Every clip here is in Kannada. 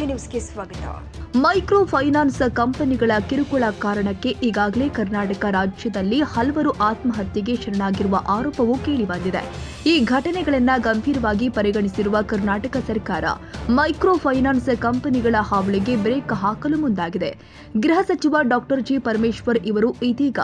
ವಿಜಿ ನ್ಯೂಸ್ಗೆ ಸ್ವಾಗತ. ಮೈಕ್ರೋ ಫೈನಾನ್ಸ್ ಕಂಪನಿಗಳ ಕಿರುಕುಳ ಕಾರಣಕ್ಕೆ ಈಗಾಗಲೇ ಕರ್ನಾಟಕ ರಾಜ್ಯದಲ್ಲಿ ಹಲವರು ಆತ್ಮಹತ್ಯೆಗೆ ಶರಣಾಗಿರುವ ಆರೋಪವೂ ಕೇಳಿಬಂದಿದೆ. ಈ ಘಟನೆಗಳನ್ನು ಗಂಭೀರವಾಗಿ ಪರಿಗಣಿಸಿರುವ ಕರ್ನಾಟಕ ಸರ್ಕಾರ ಮೈಕ್ರೋ ಫೈನಾನ್ಸ್ ಕಂಪನಿಗಳ ಹಾವಳಿಗೆ ಬ್ರೇಕ್ ಹಾಕಲು ಮುಂದಾಗಿದೆ. ಗೃಹ ಸಚಿವ ಡಾಕ್ಟರ್ ಜಿ ಪರಮೇಶ್ವರ್ ಇವರು ಇದೀಗ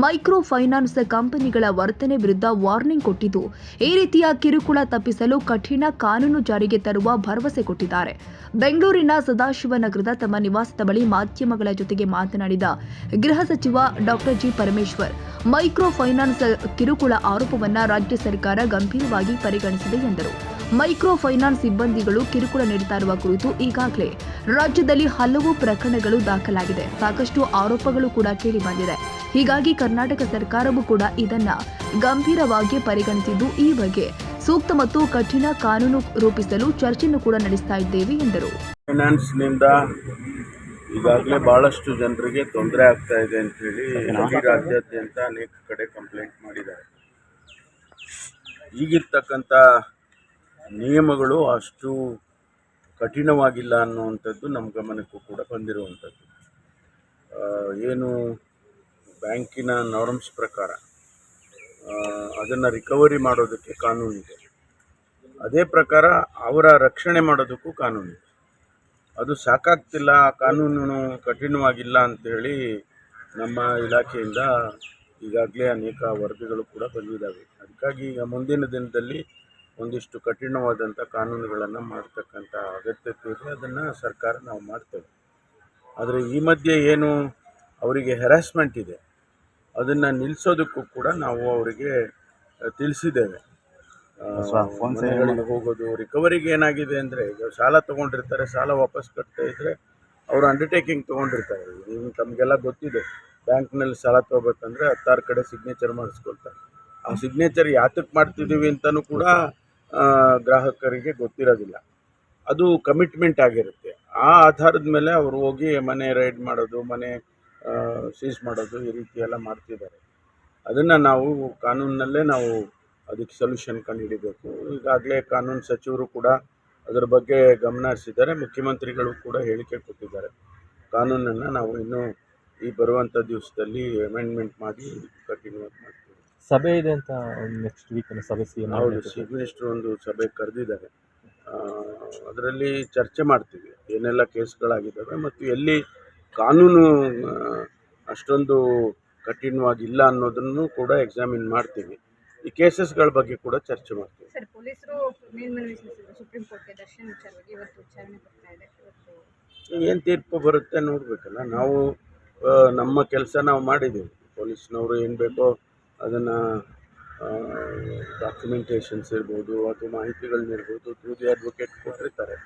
ಮೈಕ್ರೋ ಫೈನಾನ್ಸ್ ಕಂಪನಿಗಳ ವರ್ತನೆ ವಿರುದ್ಧ ವಾರ್ನಿಂಗ್ ಕೊಟ್ಟಿದ್ದು, ಈ ರೀತಿಯ ಕಿರುಕುಳ ತಪ್ಪಿಸಲು ಕಠಿಣ ಕಾನೂನು ಜಾರಿಗೆ ತರುವ ಭರವಸೆ ಕೊಟ್ಟಿದ್ದಾರೆ. ಬೆಂಗಳೂರಿನ ಸದಾಶಿವನಗರದ ತಮ್ಮ ನಿವಾಸದ ಬಳಿ ಮಾಧ್ಯಮಗಳ ಜೊತೆಗೆ ಮಾತನಾಡಿದ ಗೃಹ ಸಚಿವ doctor G Parameshwar, micro finance ಕಿರುಕುಳ ಆರೋಪವನ್ನು ರಾಜ್ಯ ಸರ್ಕಾರ ಗಂಭೀರವಾಗಿ ಪರಿಗಣಿಸಿದೆ ಎಂದರು. ಮೈಕ್ರೋ ಫೈನಾನ್ಸ್ ಸಿಬ್ಬಂದಿಗಳು ಕಿರುಕುಳ ನೀಡುತ್ತಾ ಇರುವ ಕುರಿತು ಈಗಾಗಲೇ ರಾಜ್ಯದಲ್ಲಿ ಹಲವು ಪ್ರಕರಣಗಳು ದಾಖಲಾಗಿದೆ. ಸಾಕಷ್ಟು ಆರೋಪಗಳು ಕೂಡ ಕೇಳಿಬಂದಿದೆ. ಹೀಗಾಗಿ ಕರ್ನಾಟಕ ಸರ್ಕಾರವೂ ಕೂಡ ಇದನ್ನ ಗಂಭೀರವಾಗಿ ಪರಿಗಣಿಸಿದ್ದು, ಈ ಬಗ್ಗೆ ಸೂಕ್ತ ಮತ್ತು ಕಠಿಣ ಕಾನೂನು ರೂಪಿಸಲು ಚರ್ಚೆಯನ್ನು ಕೂಡ ನಡೆಸ್ತಾ ಇದ್ದೇವೆ ಎಂದರು. ಫೈನಾನ್ಸ್ನಿಂದ ಈಗಾಗಲೇ ಬಹಳಷ್ಟು ಜನರಿಗೆ ತೊಂದರೆ ಆಗ್ತಾ ಇದೆ ಅಂತ ಹೇಳಿ ಇಡೀ ರಾಜ್ಯಾದ್ಯಂತ ಅನೇಕ ಕಡೆ ಕಂಪ್ಲೇಂಟ್ ಮಾಡಿದ್ದಾರೆ. ಈಗಿರ್ತಕ್ಕಂಥ ನಿಯಮಗಳು ಅಷ್ಟು ಕಠಿಣವಾಗಿಲ್ಲ ಅನ್ನುವಂಥದ್ದು ನಮ್ಮ ಗಮನಕ್ಕೂ ಕೂಡ ಬಂದಿರುವಂಥದ್ದು. ಏನು ಬ್ಯಾಂಕಿನ ನಾರ್ಮ್ಸ್ ಪ್ರಕಾರ ಅದನ್ನು ರಿಕವರಿ ಮಾಡೋದಕ್ಕೆ ಕಾನೂನಿದೆ, ಅದೇ ಪ್ರಕಾರ ಅವರ ರಕ್ಷಣೆ ಮಾಡೋದಕ್ಕೂ ಕಾನೂನಿದೆ. ಅದು ಸಾಕಾಗ್ತಿಲ್ಲ, ಕಾನೂನು ಕಠಿಣವಾಗಿಲ್ಲ ಅಂಥೇಳಿ ನಮ್ಮ ಇಲಾಖೆಯಿಂದ ಈಗಾಗಲೇ ಅನೇಕ ವರದಿಗಳು ಕೂಡ ಬಂದಿದ್ದಾವೆ. ಅದಕ್ಕಾಗಿ ಈಗ ಮುಂದಿನ ದಿನದಲ್ಲಿ ಒಂದಿಷ್ಟು ಕಠಿಣವಾದಂಥ ಕಾನೂನುಗಳನ್ನು ಮಾಡ್ತಕ್ಕಂಥ ಅಗತ್ಯತೆ ಇದೆ. ಅದನ್ನು ಸರ್ಕಾರ ನಾವು ಮಾಡ್ತೇವೆ. ಆದರೆ ಈ ಮಧ್ಯೆ ಏನು ಅವರಿಗೆ ಹೆರಾಸ್ಮೆಂಟ್ ಇದೆ ಅದನ್ನು ನಿಲ್ಲಿಸೋದಕ್ಕೂ ಕೂಡ ನಾವು ಅವರಿಗೆ ತಿಳಿಸಿದ್ದೇವೆ. ಮನೆಗಳಿಗೆ ಹೋಗೋದು, ರಿಕವರಿಗೆ ಏನಾಗಿದೆ ಅಂದರೆ, ಈಗ ಸಾಲ ತೊಗೊಂಡಿರ್ತಾರೆ, ಸಾಲ ವಾಪಸ್ ಕಟ್ತಾ ಇದ್ದರೆ ಅವರು ಅಂಡರ್ಟೇಕಿಂಗ್ ತೊಗೊಂಡಿರ್ತಾರೆ. ಈಗ ತಮಗೆಲ್ಲ ಗೊತ್ತಿದೆ, ಬ್ಯಾಂಕ್ನಲ್ಲಿ ಸಾಲ ತೊಗೋಬೇಕಂದ್ರೆ 16 ಕಡೆ ಸಿಗ್ನೇಚರ್ ಮಾಡಿಸ್ಕೊಳ್ತಾರೆ. ಆ ಸಿಗ್ನೇಚರ್ ಯಾತಕ್ಕೆ ಮಾಡ್ತಿದ್ದೀವಿ ಅಂತಲೂ ಕೂಡ ಗ್ರಾಹಕರಿಗೆ ಗೊತ್ತಿರೋದಿಲ್ಲ. ಅದು ಕಮಿಟ್ಮೆಂಟ್ ಆಗಿರುತ್ತೆ. ಆ ಆಧಾರದ ಮೇಲೆ ಅವರು ಹೋಗಿ ಮನೆ ರೈಡ್ ಮಾಡೋದು, ಮನೆ ಸೀಸ್ ಮಾಡೋದು, ಈ ರೀತಿ ಎಲ್ಲ ಮಾಡ್ತಿದ್ದಾರೆ. ಅದನ್ನು ನಾವು ಕಾನೂನಿನಲ್ಲೇ ನಾವು ಅದಕ್ಕೆ ಸೊಲ್ಯೂಷನ್ ಕಂಡುಹಿಡಿಬೇಕು. ಈಗಾಗಲೇ ಕಾನೂನು ಸಚಿವರು ಕೂಡ ಅದರ ಬಗ್ಗೆ ಗಮನ ಹರಿಸಿದ್ದಾರೆ. ಮುಖ್ಯಮಂತ್ರಿಗಳು ಕೂಡ ಹೇಳಿಕೆ ಕೊಟ್ಟಿದ್ದಾರೆ. ಕಾನೂನನ್ನು ನಾವು ಇನ್ನೂ ಈ ಬರುವಂಥ ದಿವಸದಲ್ಲಿ ಅಮೆಂಡ್ಮೆಂಟ್ ಮಾಡಿ ಕಠಿಣವಾಗಿ ಮಾಡ್ತೀವಿ. ಸಭೆ ಇದೆ ಅಂತ ನೆಕ್ಸ್ಟ್ ವೀಕ್ ಸಭೆ ಹೌದು, ಚೀಫ್ ಮಿನಿಸ್ಟರ್ ಒಂದು ಸಭೆ ಕರೆದಿದ್ದಾರೆ. ಅದರಲ್ಲಿ ಚರ್ಚೆ ಮಾಡ್ತೀವಿ ಏನೆಲ್ಲ ಕೇಸ್ಗಳಾಗಿದ್ದಾವೆ ಮತ್ತು ಎಲ್ಲಿ ಕಾನೂನು ಅಷ್ಟೊಂದು ಕಠಿಣವಾಗಿಲ್ಲ ಅನ್ನೋದನ್ನು ಕೂಡ ಎಕ್ಸಾಮಿನ್ ಮಾಡ್ತೀವಿ. ಈ ಕೇಸಸ್ಗಳ ಬಗ್ಗೆ ಕೂಡ ಚರ್ಚೆ ಮಾಡ್ತೀವಿ. ಸರ್, ಪೊಲೀಸರು ಮೇಲ್ಮನವಿ ಸಲ್ಲಿಸಿದ್ರು ಸುಪ್ರೀಂ ಕೋರ್ಟ್ಗೆ ದರ್ಶನ್ ವಿಚಾರವಾಗಿ. ಇವತ್ತು ವಿಚಾರಣೆ ಬರ್ತಾ ಇದೆ. ಏನು ತೀರ್ಪು ಬರುತ್ತೆ ನೋಡಬೇಕಲ್ಲ. ನಾವು ನಮ್ಮ ಕೆಲಸ ನಾವು ಮಾಡಿದ್ದೀವಿ. ಪೊಲೀಸ್ನವರು ಏನು ಬೇಕೋ ಅದನ್ನು ಡಾಕ್ಯುಮೆಂಟೇಷನ್ಸ್ ಇರ್ಬೋದು ಅಥವಾ ಮಾಹಿತಿಗಳನ್ನಿರ್ಬೋದು ಥ್ರೂ ದಿ ಅಡ್ವೊಕೇಟ್ ಕೊಟ್ಟಿರ್ತಾರೆ.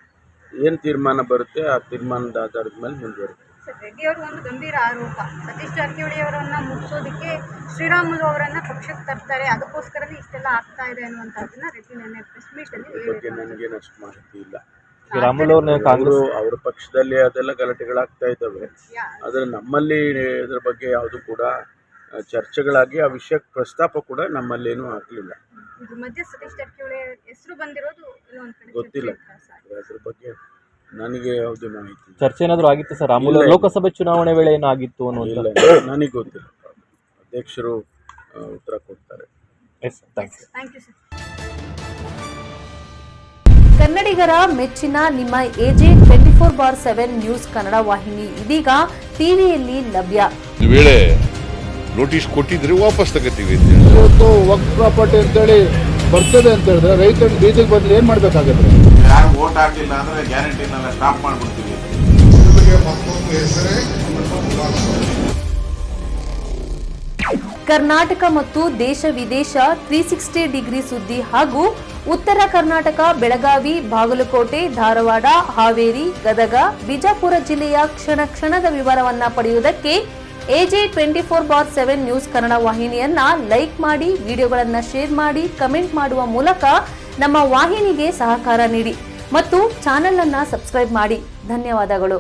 ಏನು ತೀರ್ಮಾನ ಬರುತ್ತೆ ಆ ತೀರ್ಮಾನದ ಆಧಾರದ ಮೇಲೆ ಮುಂದುವರಿತೀವಿ. ಸರ್, ರೆಡ್ಡಿ ಅವರು ಒಂದು ಗಂಭೀರ ಆರೋಪ, ಸತೀಶ್ ಜಾರಕಿಹೊಳಿ ಅವರನ್ನು ಮುಗಿಸೋದಕ್ಕೆ ಶ್ರೀರಾಮುಲು ಅವರನ್ನು ಪಕ್ಷಕ್ಕೆ ತರ್ತಾರೆ, ಅದಕ್ಕೋಸ್ಕರನೇ ಇಷ್ಟೆಲ್ಲ ಆಗ್ತಾ ಇದೆ ಅನ್ನುವಂಥದ್ದನ್ನ ರೆಡ್ಡಿ ನಿನ್ನೆ ಪ್ರೆಸ್ ಮೀಟಲ್ಲಿ ಬಗ್ಗೆ ನನಗೇನು ಅಷ್ಟು ಮಾಹಿತಿ ಇಲ್ಲ. ಅವರ ಪಕ್ಷದಲ್ಲಿ ಅದೆಲ್ಲ ಗಲಾಟೆಗಳಾಗ್ತಾ ಇದ್ದಾವೆ. ಆದರೆ ನಮ್ಮಲ್ಲಿ ಇದರ ಬಗ್ಗೆ ಯಾವುದು ಕೂಡ ಚರ್ಚೆಗಳಾಗಿ ಆ ವಿಷಯಕ್ಕೆ ಪ್ರಸ್ತಾಪ ಕೂಡ ನಮ್ಮಲ್ಲೇನೂ ಆಗಲಿಲ್ಲ. ಮಧ್ಯೆ ಸತೀಶ್ ಜಾರಕಿಹೊಳಿ ಹೆಸರು ಬಂದಿರೋದು ಗೊತ್ತಿಲ್ಲ. ಅದ್ರ ಬಗ್ಗೆ ನನಗೆ ಯಾವುದೇ ಮಾಹಿತಿ. ಚರ್ಚೆ ಏನಾದರೂ ಆಗಿತ್ತು ಸರ್? ಲೋಕಸಭೆ ಚುನಾವಣೆ ವೇಳೆ ಏನಾಗಿತ್ತು ಅನ್ನೋದಿಲ್ಲ, ನನಗೆ ಗೊತ್ತಿಲ್ಲ. ಅಧ್ಯಕ್ಷರು ಉತ್ತರ ಕೊಡ್ತಾರೆ. Thank you sir. ಕನ್ನಡಿಗರ ಮೆಚ್ಚಿನ ನಿಮ್ಮ AJ 24/7 ನ್ಯೂಸ್ ಕನ್ನಡ ವಾಹಿನಿ ಇದೀಗ ಟಿವಿಯಲ್ಲಿ ಲಭ್ಯ. ವೇಳೆ ನೋಟಿಸ್ ಕೊಟ್ಟಿದ್ರೆ ವಾಪಸ್ ತಗೋತೀವಿ. ಇವತ್ತು ವಕ್ಫ್ ಪ್ರಾಪರ್ಟಿ ಅಂತೇಳಿ ಬರ್ತದೆ ಅಂತ ಹೇಳಿದ್ರೆ ರೈತರು ಬೀದಿಗೆ ಬದಲು ಏನು ಮಾಡಬೇಕಾಗುತ್ತೆ? ಯಾರು ವೋಟ್ ಹಾಕಿಲ್ಲ ಅಂದ್ರೆ ಗ್ಯಾರಂಟಿನೆಲ್ಲ ಸ್ಟಾಪ್ ಮಾಡಿಬಿಡ್ತೀವಿ. ಕರ್ನಾಟಕ ಮತ್ತು ದೇಶ ವಿದೇಶ 360 ಡಿಗ್ರಿ ಸುದ್ದಿ ಹಾಗೂ ಉತ್ತರ ಕರ್ನಾಟಕ, ಬೆಳಗಾವಿ, ಬಾಗಲಕೋಟೆ, ಧಾರವಾಡ, ಹಾವೇರಿ, ಗದಗ, ಬಿಜಾಪುರ ಜಿಲ್ಲೆಯ ಕ್ಷಣ ಕ್ಷಣದ ವಿವರವನ್ನ ಪಡೆಯುವುದಕ್ಕೆ AJ 24/7 ನ್ಯೂಸ್ ಕನ್ನಡ ವಾಹಿನಿಯನ್ನ ಲೈಕ್ ಮಾಡಿ, ವಿಡಿಯೋಗಳನ್ನ ಶೇರ್ ಮಾಡಿ, ಕಮೆಂಟ್ ಮಾಡುವ ಮೂಲಕ ನಮ್ಮ ವಾಹಿನಿಗೆ ಸಹಕಾರ ನೀಡಿ ಮತ್ತು ಚಾನೆಲ್ ಅನ್ನ ಸಬ್ಸ್ಕ್ರೈಬ್ ಮಾಡಿ. ಧನ್ಯವಾದಗಳು.